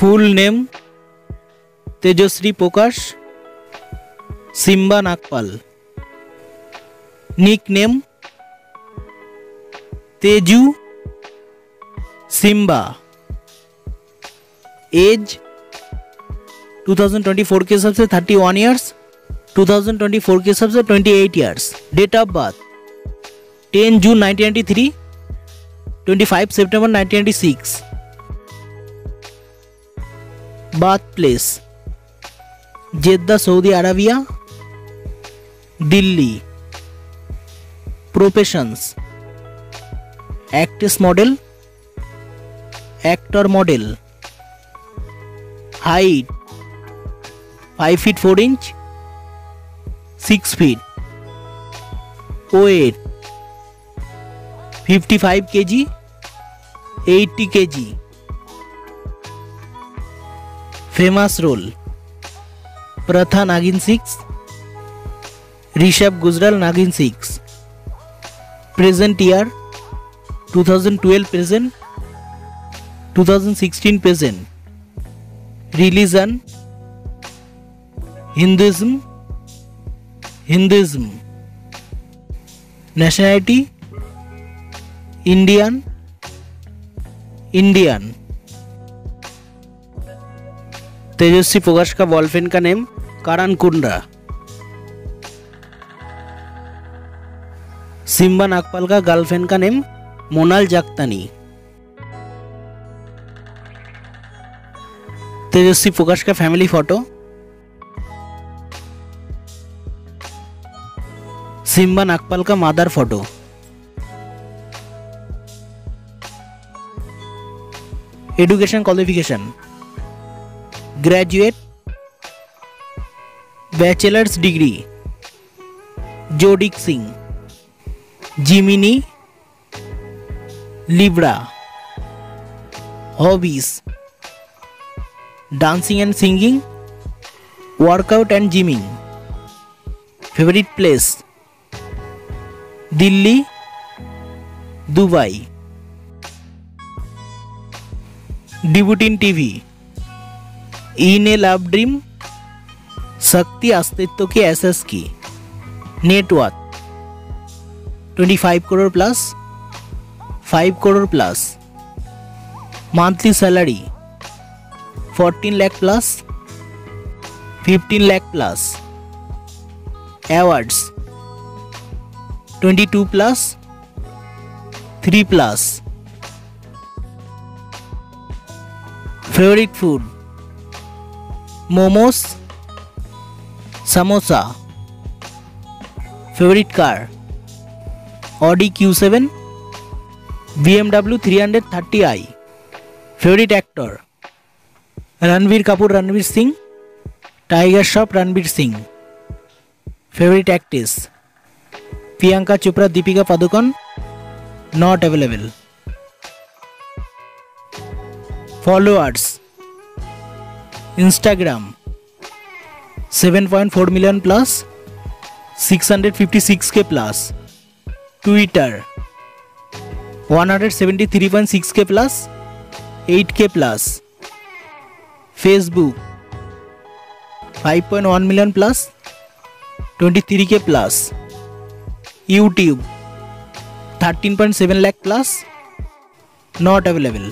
ফুল name Tejashree Prakash Simba Nagpal. Nickname Tezu Simba. As 2024 के हिसाब से 31 ईयर्स, 2024 के हिसाब से 28 years. Date of birth 10 June 1993, 25 September 1996। Birth place Jeddah Saudi Arabia, Delhi. Professions actress model, actor model. Height 5 feet 4 inch, 6 feet. Weight 55 kg, 80 kg। Famous role Pratha Naagin 6, Rishabh Gujral Naagin 6। Present year 2012 present, 2016 present। Religion Hinduism, Hinduism। Nationality Indian, Indian। Tejasswi Prakash का boyfriend का name करण Kundra. Simba Nagpal का girlfriend का name मोनाल जाक्तानी। तेजस्वी प्रकाश का family photo. Simba Nagpal का mother photo. Education qualification graduate, bachelors degree. जोडिक Singh, Gemini, Libra. Hobbies dancing and singing, workout and gymming. Favourite place Delhi, Dubai. Debut in TV in A love dream, शक्ति अस्तित्व की SS की। Net worth 25 crore plus, 5 crore plus. Monthly salary 14 lakh plus, 15 lakh plus. Awards 22 plus, 3 plus. Favourite food momos, samosa. Favourite car Audi Q7, BMW 330i। Favourite actor Ranbir Kapoor Ranbir Singh, tiger Shroff Ranbir Singh. Favourite actress Priyanka Chopra Deepika Padukone, not available. Followers Instagram 7.4 million plus, 656K plus. Twitter 173.6K plus, 8K plus. Facebook 5.1 million plus, 23K plus. YouTube 13.7 lakh plus, not available.